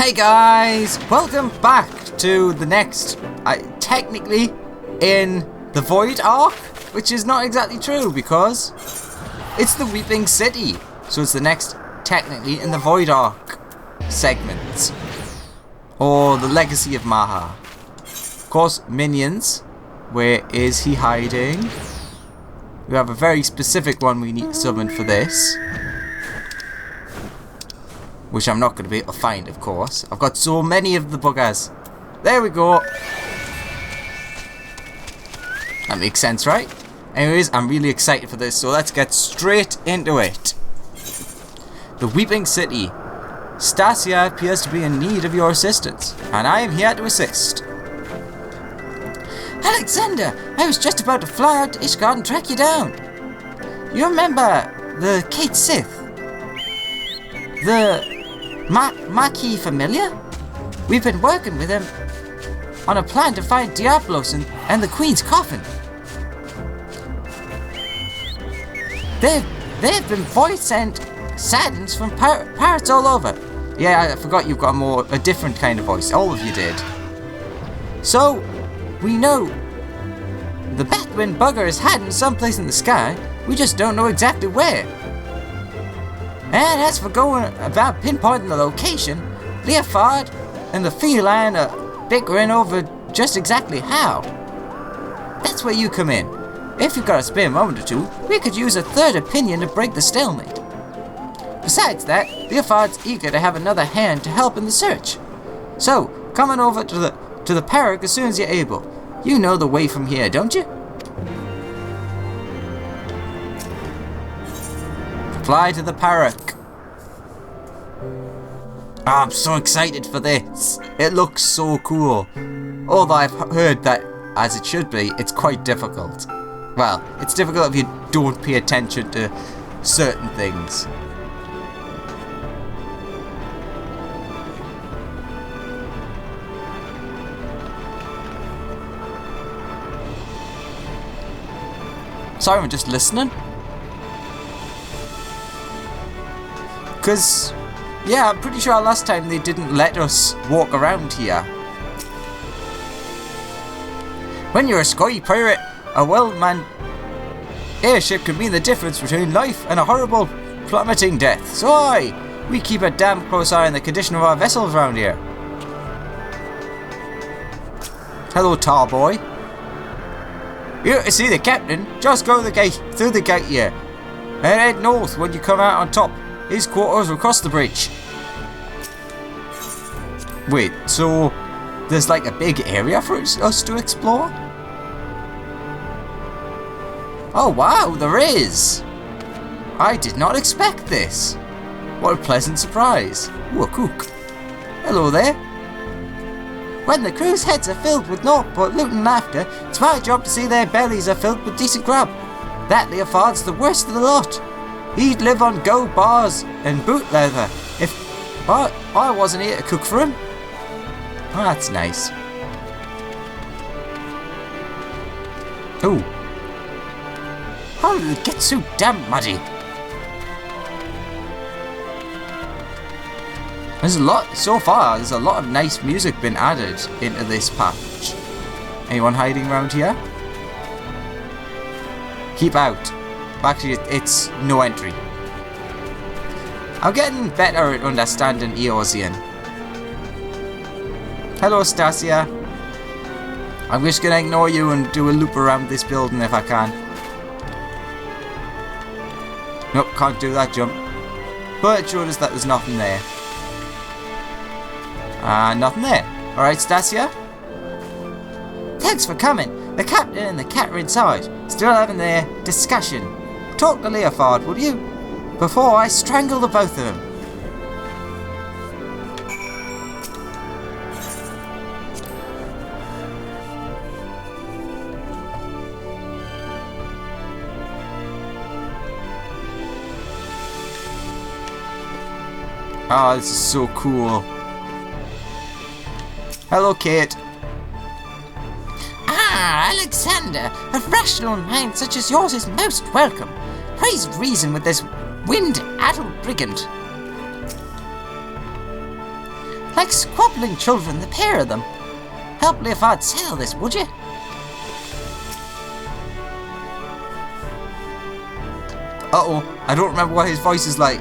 Hey guys, welcome back to the next, technically in the Void arc, which is not exactly true because it's the Weeping City. So it's the next, technically, in the Void arc segment. Or the Legacy of Mhach. Of course, minions. Where is he hiding? We have a very specific one we need to summon for this. Which I'm not going to be able to find, of course. I've got so many of the buggers. There we go. That makes sense, right? Anyways, I'm really excited for this, so let's get straight into it. The Weeping City. Stasia appears to be in need of your assistance, and I am here to assist. Alexander, I was just about to fly out to Ishgard and track you down. You remember the XIV? The Mhach familiar? We've been working with him on a plan to find Diablos and the Queen's coffin. They've been voice and saddened from pirates all over. Yeah, I forgot you've got a different kind of voice. All of you did. So, we know the Batwind bugger is hiding someplace in the sky. We just don't know exactly where. And as for going about pinpointing the location, Leofard and the feline are bickering over just exactly how. That's where you come in. If you've got a spare moment or two, we could use a third opinion to break the stalemate. Besides that, Leofard's eager to have another hand to help in the search. So, come on over to the Parrot as soon as you're able. You know the way from here, don't you? Fly to the Parrot. Oh, I'm so excited for this. It looks so cool. Although I've heard that, as it should be, it's quite difficult. Well, it's difficult if you don't pay attention to certain things. Sorry, I'm just listening. Because, yeah, I'm pretty sure last time they didn't let us walk around here. When you're a sky pirate, a well-manned airship can mean the difference between life and a horrible plummeting death. So aye, we keep a damn close eye on the condition of our vessels around here. Hello, tar boy. Here to see the captain. Just go through the gate here, and head north when you come out on top. His quarters will cross the bridge. Wait, so there's like a big area for us to explore? Oh wow, there is! I did not expect this. What a pleasant surprise. Ooh, a cook. Hello there. When the crew's heads are filled with naught but loot and laughter, it's my job to see their bellies are filled with decent grub. That Leofard's the worst of the lot. He'd live on gold bars and boot leather if I wasn't here to cook for him. Oh, that's nice. Ooh. How did it get so damn muddy? There's a lot, so far, there's a lot of nice music been added into this patch. Anyone hiding around here? Keep out. Actually, it's no entry. I'm getting better at understanding Eosian. Hello, Stasia. I'm just gonna ignore you and do a loop around this building if I can. Nope, can't do that jump. But it showed us that there's nothing there. Nothing there. Alright, Stasia. Thanks for coming. The captain and the cat are inside, still having their discussion. Talk to Leofard, would you? Before I strangle the both of them. Oh, this is so cool. Hello, Kate. Ah, Alexander, a rational mind such as yours is most welcome. Praise reason with this wind-addled brigand. Like squabbling children, the pair of them. Help me if I'd sell this, would you? Uh-oh, I don't remember what his voice is like.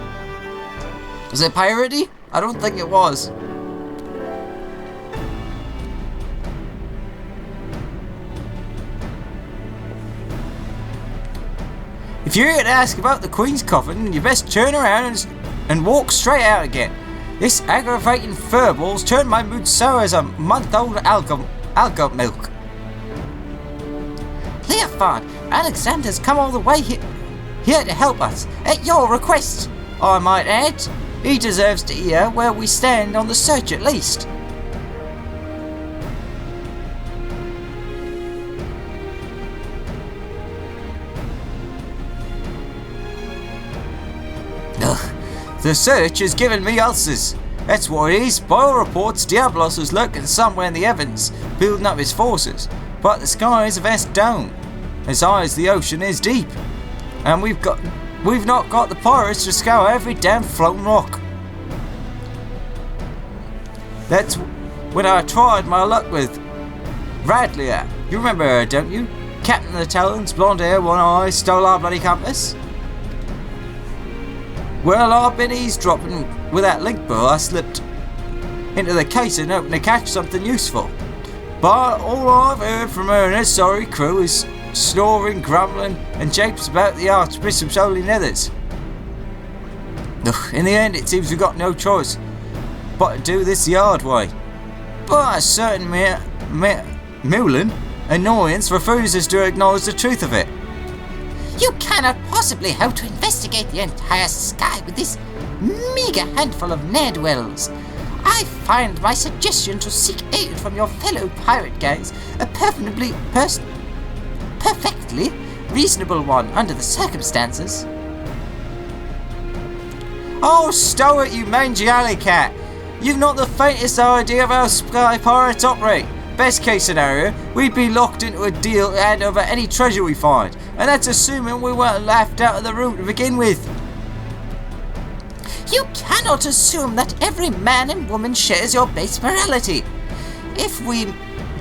Was it piratey? I don't think it was. If you're here to ask about the Queen's coffin, you best turn around and walk straight out again. This aggravating furball's turned my mood sour as a month-old algo milk. Leofard, Alexander's come all the way here to help us, at your request. I might add, he deserves to hear where we stand on the search at least. The search has given me ulcers. That's what it is. By all reports, Diablos is lurking somewhere in the heavens, building up his forces. But the sky is a vast dome, as high as the ocean is deep. And we've not got the pirates to scour every damn floating rock. That's when I tried my luck with Radlia. You remember her, don't you? Captain of the Talons, blonde hair, one eye, stole our bloody compass. Well, I've been eavesdropping with that link bow I slipped into the casing hoping to catch something useful. But all I've heard from her and her sorry crew is snoring, grumbling, and japes about the Archbishop's holy nethers. In the end, it seems we've got no choice but to do this the hard way. But a certain Mulin annoyance refuses to acknowledge the truth of it. You cannot possibly hope to investigate the entire sky with this meager handful of ne'er-do-wells. I find my suggestion to seek aid from your fellow pirate gangs a perfectly reasonable one under the circumstances. Oh, stow it, you mangy alley cat! You've not the faintest idea of how sky pirates operate. Best case scenario, we'd be locked into a deal to hand over any treasure we find, and that's assuming we weren't laughed out of the room to begin with. You cannot assume that every man and woman shares your base morality. If we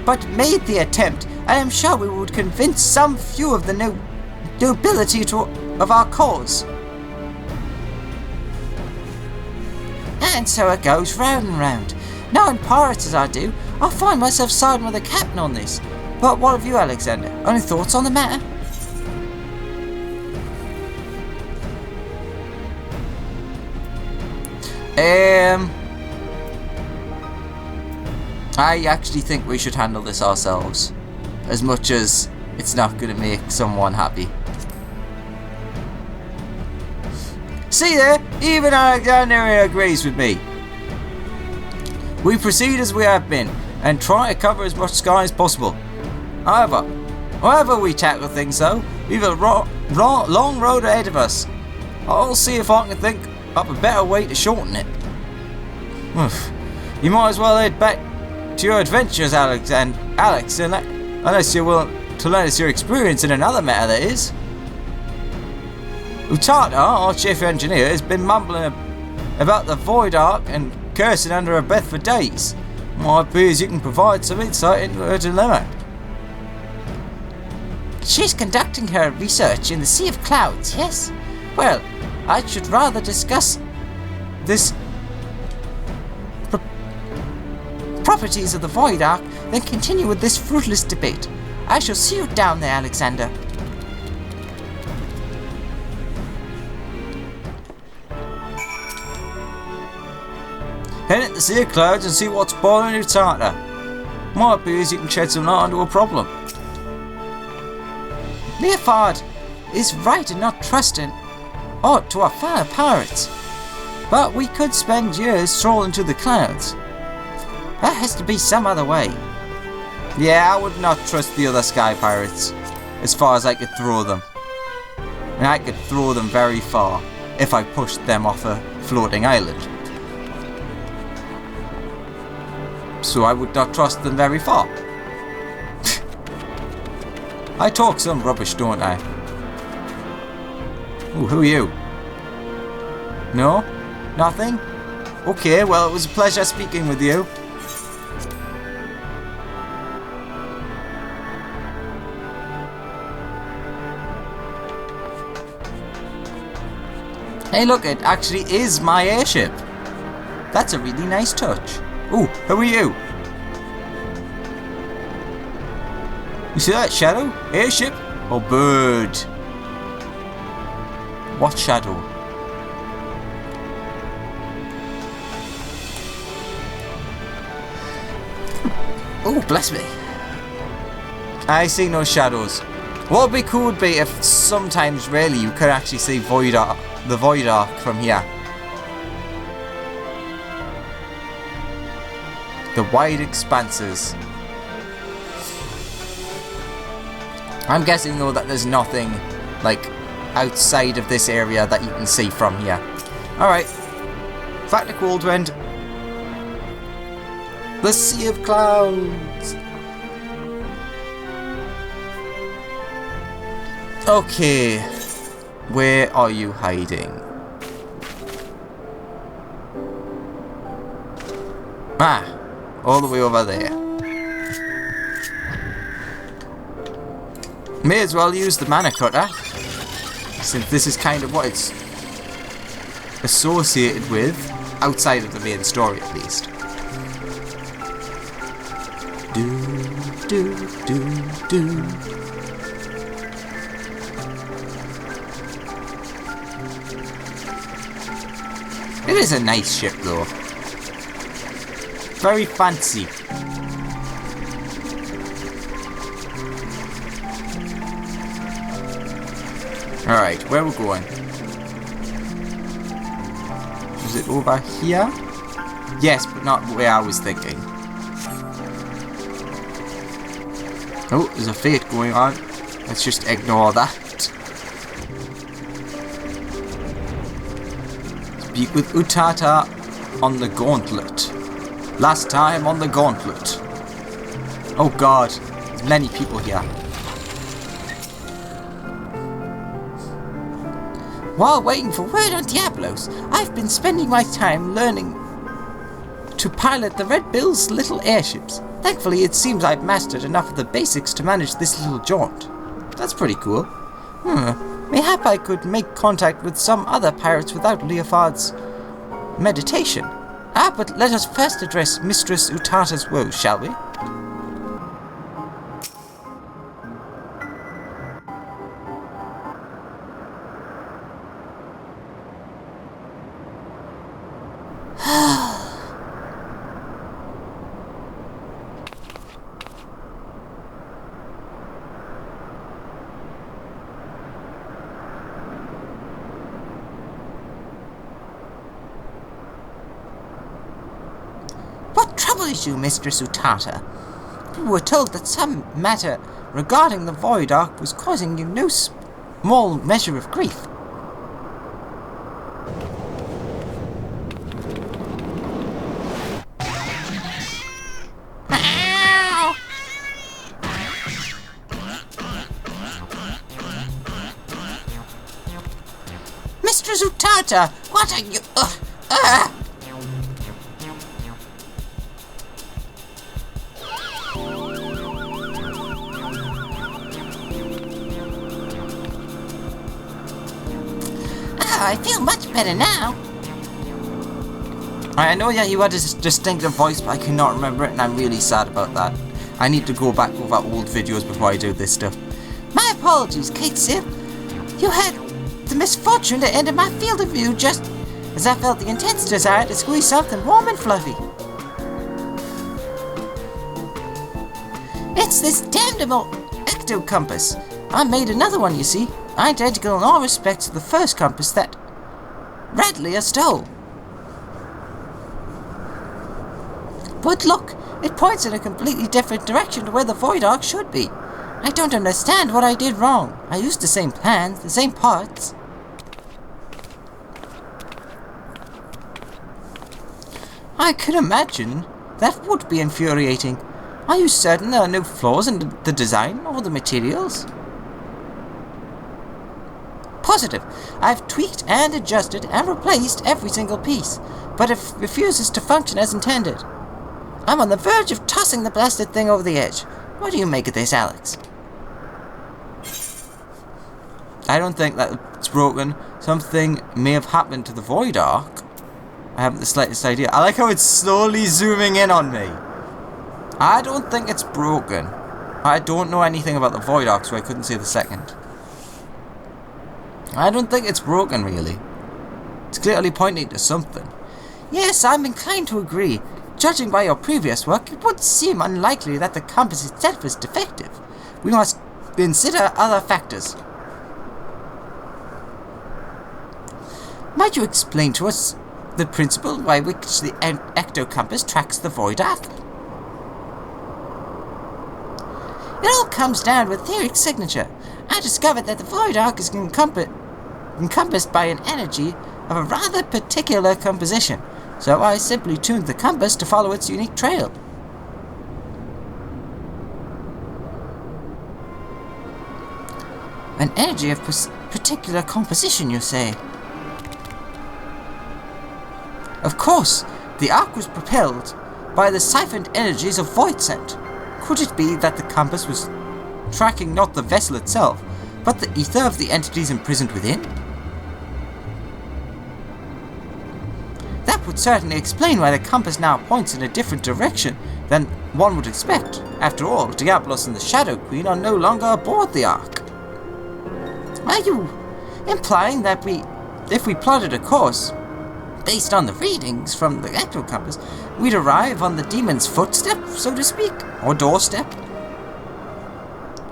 but made the attempt, I am sure we would convince some few of the nobility of our cause. And so it goes round and round. Knowing pirates as I do, I find myself siding with the captain on this. But what of you, Alexander? Any thoughts on the matter? I actually think we should handle this ourselves, as much as it's not going to make someone happy. See there, even Alexander agrees with me. We proceed as we have been, and try to cover as much sky as possible. However we tackle things though, we've a long road ahead of us. I'll see if I can think up a better way to shorten it. You might as well head back to your adventures, Alex, unless you're willing to lend us your experience in another matter, that is. Utata, our chief engineer, has been mumbling about the Void Ark and cursing under her breath for days. Might be as you can provide some insight into her dilemma. She's conducting her research in the Sea of Clouds, yes? Well, I should rather discuss this properties of the Void Ark than continue with this fruitless debate. I shall see you down there, Alexander. Head into the Sea of Clouds and see what's bothering Utata. Might be as you can shed some light onto a problem. Leofard is right in not trusting aught to our fellow pirates. But we could spend years strolling through the clouds. There has to be some other way. Yeah, I would not trust the other sky pirates, as far as I could throw them. And I could throw them very far, if I pushed them off a floating island. So I would not trust them very far. I talk some rubbish, don't I? Ooh, who are you? No? Nothing? Okay, well, it was a pleasure speaking with you. Hey, look, it actually is my airship. That's a really nice touch. Ooh, who are you? You see that shadow? Airship or bird? What shadow? Oh, bless me. I see no shadows. What would be cool would be if sometimes, really, you could actually see the Void Ark from here. The wide expanses. I'm guessing though that there's nothing like outside of this area that you can see from here. Alright. Back to Coldwind. The Sea of Clouds. Okay. Where are you hiding? Ah, all the way over there. May as well use the mana cutter, since this is kind of what it's associated with, outside of the main story at least. It is a nice ship though. Very fancy. Alright, where we're going? Is it over here? Yes, but not where I was thinking. Oh, there's a fate going on. Let's just ignore that. Speak with Utata on the Gauntlet. Last time on the Gauntlet. Oh god, there's many people here. While waiting for word on Diablos, I've been spending my time learning to pilot the Red Bill's little airships. Thankfully, it seems I've mastered enough of the basics to manage this little jaunt. That's pretty cool. Mayhap I could make contact with some other pirates without Leofard's meditation. But let us first address Mistress Utata's woes, shall we? What troubles you, Mistress Utata? We were told that some matter regarding the Void Ark was causing you no small measure of grief. Mistress Utata, what are you... I feel much better now. I know that you had a distinctive voice, but I cannot remember it, and I'm really sad about that. I need to go back over old videos before I do this stuff. My apologies, Kate Sith. You had the misfortune to enter my field of view just as I felt the intense desire to squeeze something warm and fluffy. It's this damnable ecto compass. I made another one, you see, identical in all respects to the first compass that Radley stole. But look, it points in a completely different direction to where the Void Ark should be. I don't understand what I did wrong. I used the same plans, the same parts. I can imagine. That would be infuriating. Are you certain there are no flaws in the design or the materials? positive. I've tweaked and adjusted and replaced every single piece, but it refuses to function as intended. I'm on the verge of tossing the blasted thing over the edge. What do you make of this, Alex? I don't think that it's broken. Something may have happened to the Void Ark. I haven't the slightest idea. I like how it's slowly zooming in on me. I don't think it's broken. I don't know anything about the Void Ark, so I couldn't say the second. I don't think it's broken, really. It's clearly pointing to something. Yes, I'm inclined to agree. Judging by your previous work, it would seem unlikely that the compass itself is defective. We must consider other factors. Might you explain to us the principle by which the ectocompass tracks the Void Ark? It all comes down to etheric signature. I discovered that the Void Ark is encompassed by an energy of a rather particular composition, so I simply tuned the compass to follow its unique trail. An energy of particular composition, you say? Of course, the Ark was propelled by the siphoned energies of void scent. Could it be that the compass was tracking not the vessel itself, but the ether of the entities imprisoned within? That would certainly explain why the compass now points in a different direction than one would expect. After all, Diablos and the Shadow Queen are no longer aboard the Ark. Are you implying that if we plotted a course based on the readings from the ectocompass, we'd arrive on the demon's footstep, so to speak, or doorstep?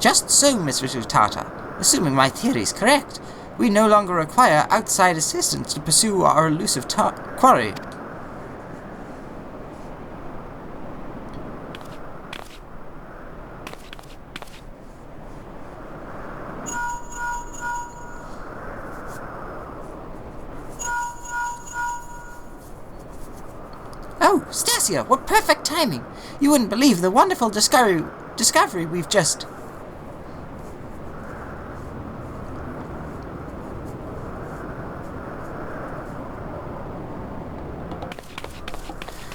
Just so, Miss Tata. Assuming my theory is correct, we no longer require outside assistance to pursue our elusive quarry. Oh, Stasia, what perfect timing! You wouldn't believe the wonderful discovery we've just...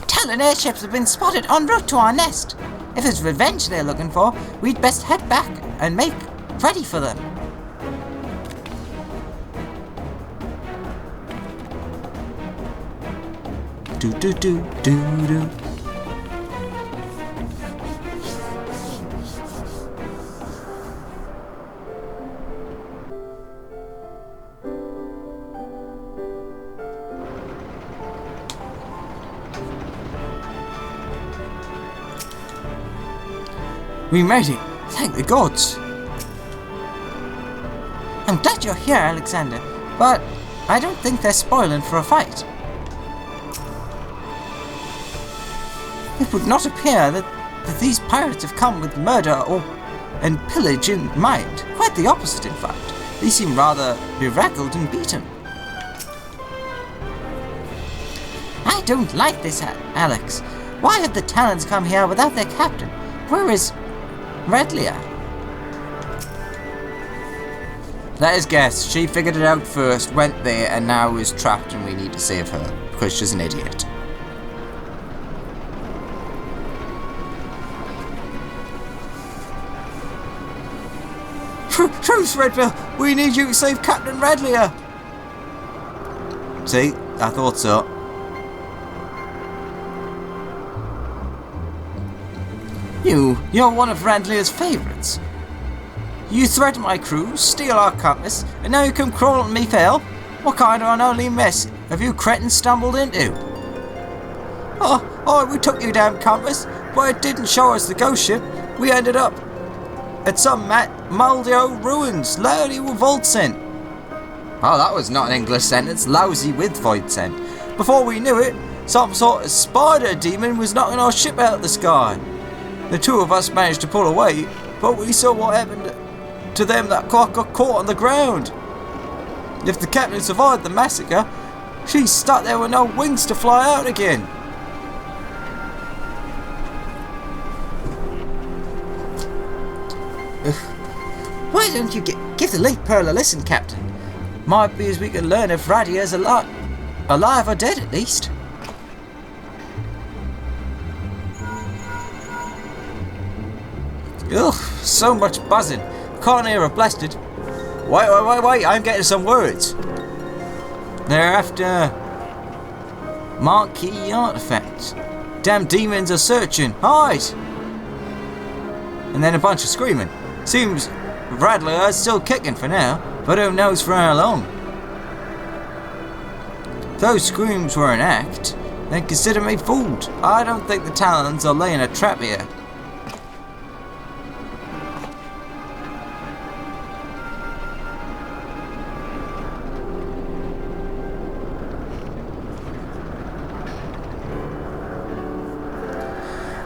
Talon airships have been spotted en route to our nest. If it's revenge they're looking for, we'd best head back and make ready for them. Do do do do do. We made it! Thank the gods! I'm glad you're here, Alexander, but I don't think they're spoiling for a fight. It would not appear that these pirates have come with murder and pillage in mind. Quite the opposite, in fact. They seem rather bedraggled and beaten. I don't like this, Alex. Why have the Talons come here without their captain? Where is Redlia? Let us guess. She figured it out first, went there, and now is trapped and we need to save her. Because she's an idiot. Truce, Redville! We need you to save Captain Redlia! See? I thought so. You're one of Redlia's favourites. You threaten my crew, steal our compass, and now you come crawling me fail? What kind of unholy mess have you cretins stumbled into? Oh, we took you damn compass, but it didn't show us the ghost ship. We ended up at some Maldio ruins, lousy with void scent. Oh, that was not an English sentence. Lousy with void scent. Before we knew it, some sort of spider demon was knocking our ship out of the sky. The two of us managed to pull away, but we saw what happened to them that got caught on the ground. If the captain survived the massacre, she's stuck there with no wings to fly out again. Why don't you give the Link Pearl a listen, Captain? Might be as we can learn if Radia's alive or dead at least. Ugh, so much buzzing. Can't hear a blasted. Wait, I'm getting some words. They're after marquee artifacts. Damn demons are searching. Hide! And then a bunch of screaming. Seems Radler is still kicking for now, but who knows for how long. If those screams were an act, then consider me fooled. I don't think the Talons are laying a trap here.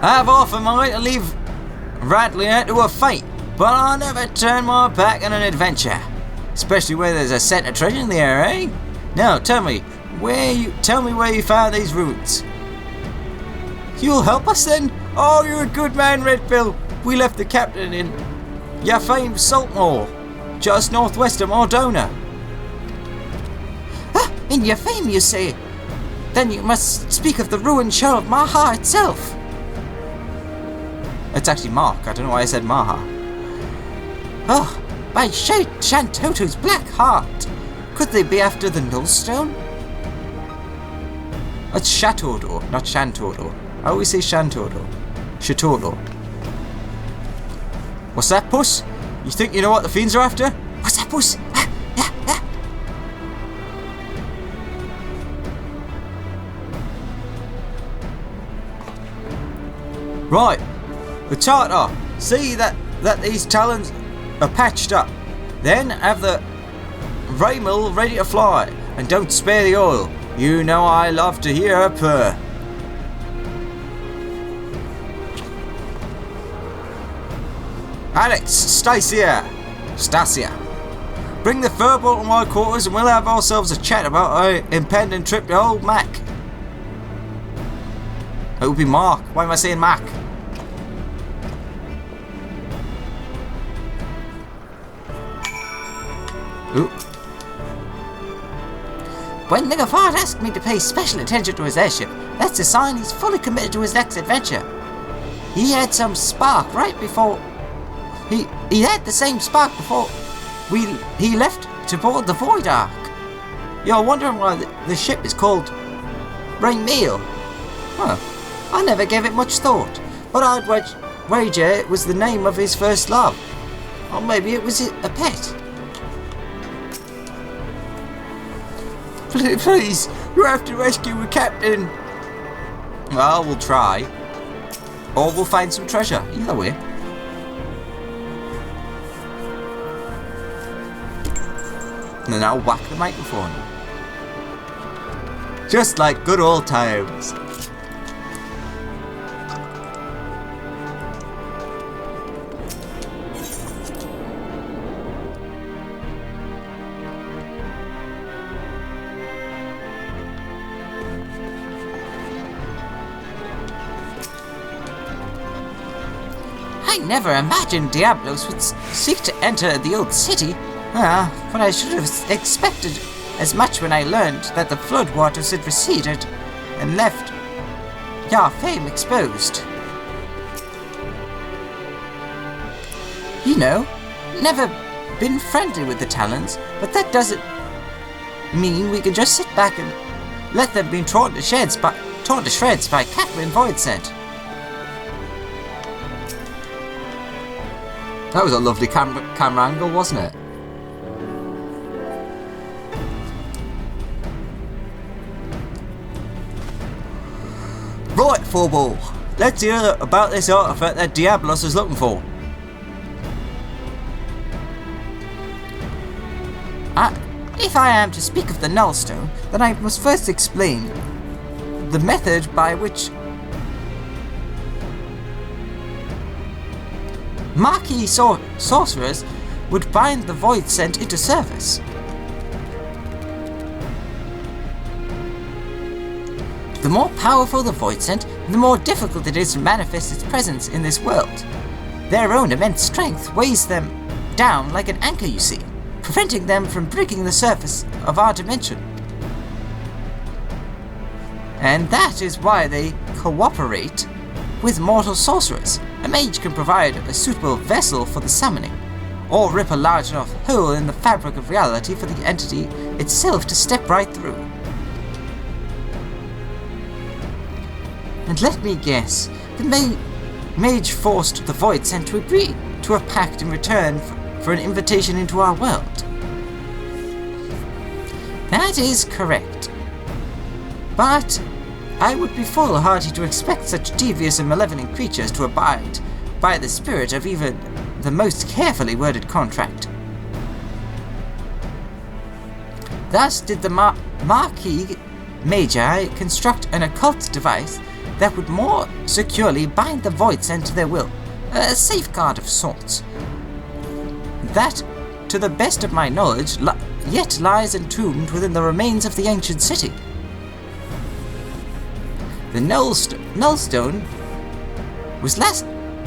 I've often wanted to leave Radler to a fate, but I'll never turn my back on an adventure. Especially where there's a set of treasure in the air, eh? Now tell me where you found these ruins. You'll help us then? Oh, you're a good man, Redbill. We left the captain in your famed Saltmoor, just northwest of Mordona. Ah, in your fame, you say? Then you must speak of the ruined shell of Mhach itself. It's actually Mhach. I don't know why I said Mhach. Oh, by Shantoto's black heart. Could they be after the Nullstone? It's Shatordor, not Shantordor. I always say Shantordor. Shatordor. What's that, puss? You think you know what the fiends are after? What's that, puss? Ah, ah, ah. Right. The Tartar, see that these talons are patched up. Then have the ray mill ready to fly, and don't spare the oil. You know I love to hear her purr. Alex, Stacia, bring the furbolt to my quarters and we'll have ourselves a chat about our impending trip to old Mhach. It would be Mark. Why am I saying Mhach? Ooh. When Nigafard asked me to pay special attention to his airship, that's a sign he's fully committed to his next adventure. He had some spark right before... He had the same spark before he left to board the Void Ark. You're wondering why the ship is called Rainmeal. Well, I never gave it much thought, but I'd wager it was the name of his first love. Or maybe it was a pet. Please, you have to rescue the captain. Well, we'll try. Or we'll find some treasure. Either way. And then I'll whack the microphone. Just like good old times. I never imagined Diablos would seek to enter the old city. But I should have expected as much when I learned that the floodwaters had receded and left your fame exposed. You know, never been friendly with the Talons, but that doesn't mean we can just sit back and let them be torn to shreds by Catherine Voidsent. That was a lovely camera angle, wasn't it? Right, Forball. Let's hear about this artifact that Diablos is looking for. If I am to speak of the Nullstone, then I must first explain the method by which Marquis sorcerers would bind the Voidsent into service. The more powerful the Voidsent, the more difficult it is to manifest its presence in this world. Their own immense strength weighs them down like an anchor, you see, preventing them from breaking the surface of our dimension. And that is why they cooperate with mortal sorcerers. A mage can provide a suitable vessel for the summoning, or rip a large enough hole in the fabric of reality for the entity itself to step right through. And let me guess, the mage forced the Void Sent to agree to a pact in return for an invitation into our world. That is correct. But I would be foolhardy to expect such devious and malevolent creatures to abide by the spirit of even the most carefully worded contract. Thus did the Mhach Magi construct an occult device that would more securely bind the Void Sent to their will, a safeguard of sorts. That, to the best of my knowledge, yet lies entombed within the remains of the ancient city. The Nullstone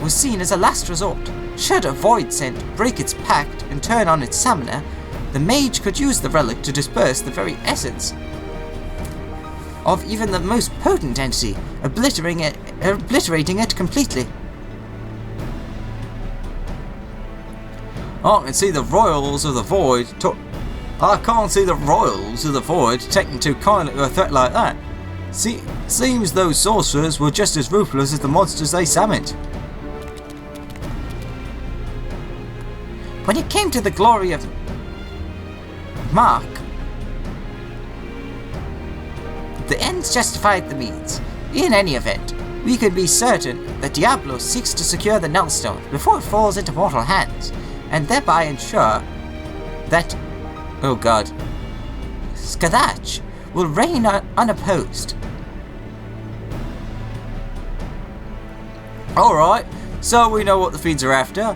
was seen as a last resort. Should a Void Sent break its pact and turn on its summoner, the mage could use the relic to disperse the very essence of even the most potent entity, obliterating it completely. I can see the royals of the void. I can't see the royals of the void taking too kindly to a threat like that. Seems those sorcerers were just as ruthless as the monsters they summoned. When it came to the glory of Mhach, the ends justified the means. In any event, we can be certain that Diablo seeks to secure the Nullstone before it falls into mortal hands, and thereby ensure that, oh god, Skadach will reign unopposed. Alright, so we know what the fiends are after,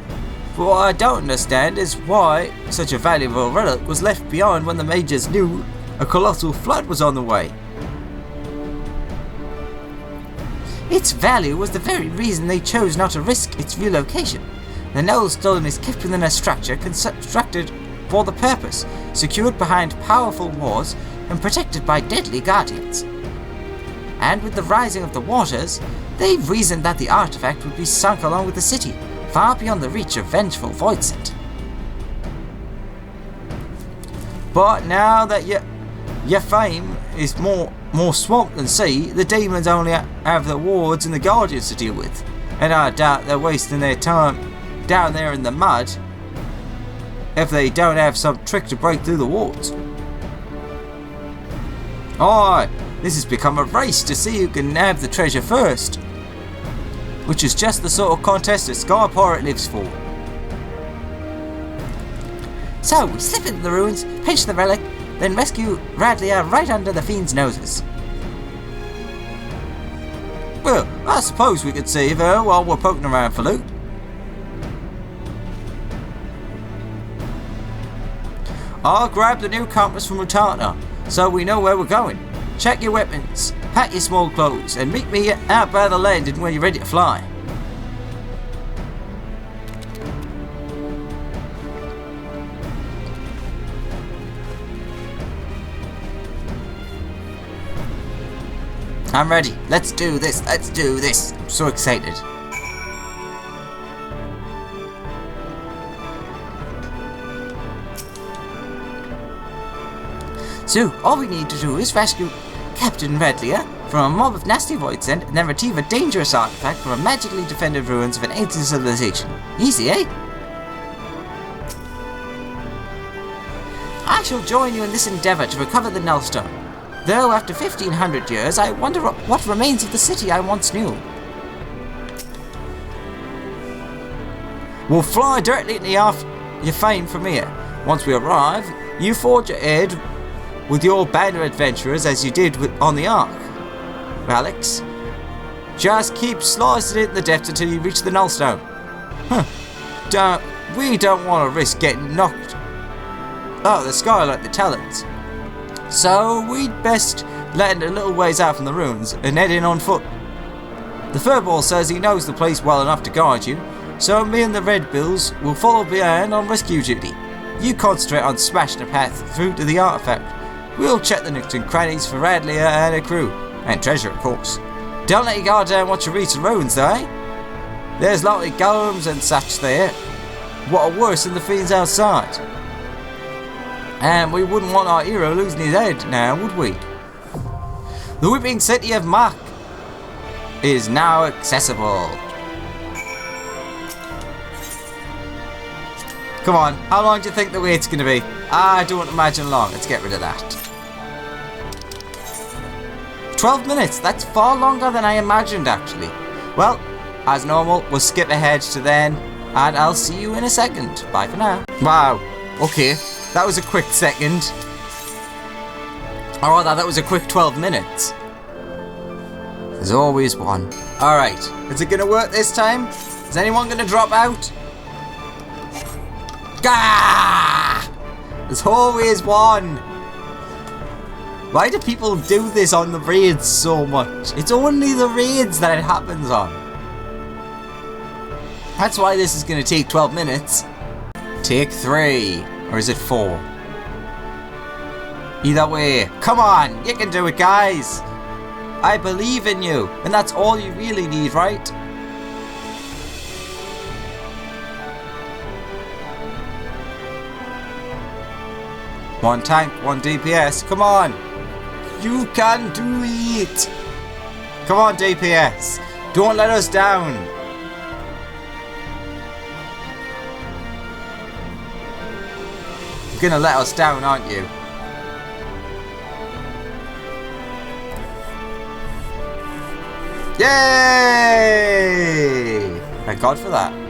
but what I don't understand is why such a valuable relic was left behind when the mages knew a colossal flood was on the way. Its value was the very reason they chose not to risk its relocation. The Nullstone is kept within a structure constructed for the purpose, secured behind powerful walls and protected by deadly guardians. And with the rising of the waters, they reasoned that the artifact would be sunk along with the city, far beyond the reach of vengeful Void Sent. But now that your fame is more swamp than sea, the demons only have the wards and the guardians to deal with, and I doubt they're wasting their time down there in the mud if they don't have some trick to break through the wards. Aye, this has become a race to see who can nab the treasure first, which is just the sort of contest that Sky Pirate lives for. So we slip into the ruins, pinch the relic, then rescue Radlia right under the fiend's noses. Well, I suppose we could save her while we're poking around for loot. I'll grab the new compass from Mutana, so we know where we're going. Check your weapons, pack your small clothes, and meet me out by the landing when you're ready to fly. I'm ready. Let's do this. Let's do this. I'm so excited. So, all we need to do is rescue Captain Radlia from a mob of nasty Void Sent and then retrieve a dangerous artifact from a magically defended ruins of an ancient civilization. Easy, eh? I shall join you in this endeavour to recover the Nullstone. Though after 1500 years, I wonder what remains of the city I once knew. We'll fly directly into your fame from here. Once we arrive, you forge ahead with your band of adventurers as you did on the Ark. Alex, just keep slicing it in the depths until you reach the Nullstone. We don't want to risk getting knocked out of the sky like the Talons. So we'd best land a little ways out from the ruins and head in on foot. The Furball says he knows the place well enough to guide you, so me and the Red Bills will follow behind on rescue duty. You concentrate on smashing the path through to the artifact. We'll check the nooks and crannies for Radley and her crew. And treasure, of course. Don't let your guard down once you reach the ruins, though, eh? There's likely golems and such there. What are worse than the fiends outside. And we wouldn't want our hero losing his head now, would we? The whipping city of Mhach is now accessible. Come on, how long do you think the wait's going to be? I don't imagine long. Let's get rid of that. 12 minutes. That's far longer than I imagined, actually. Well, as normal, we'll skip ahead to then, and I'll see you in a second. Bye for now. Wow. Okay, that was a quick second. Or rather, that was a quick 12 minutes. There's always one. Alright, is it going to work this time? Is anyone going to drop out? Gah! There's always one. Why do people do this on the raids so much? It's only the raids that it happens on. That's why this is going to take 12 minutes. Take 3. Or is it 4? Either way. Come on, you can do it, guys. I believe in you. And that's all you really need, right? One tank, one DPS. Come on. You can do it. Come on, DPS. Don't let us down. You're gonna let us down, aren't you? Yay! Thank God for that.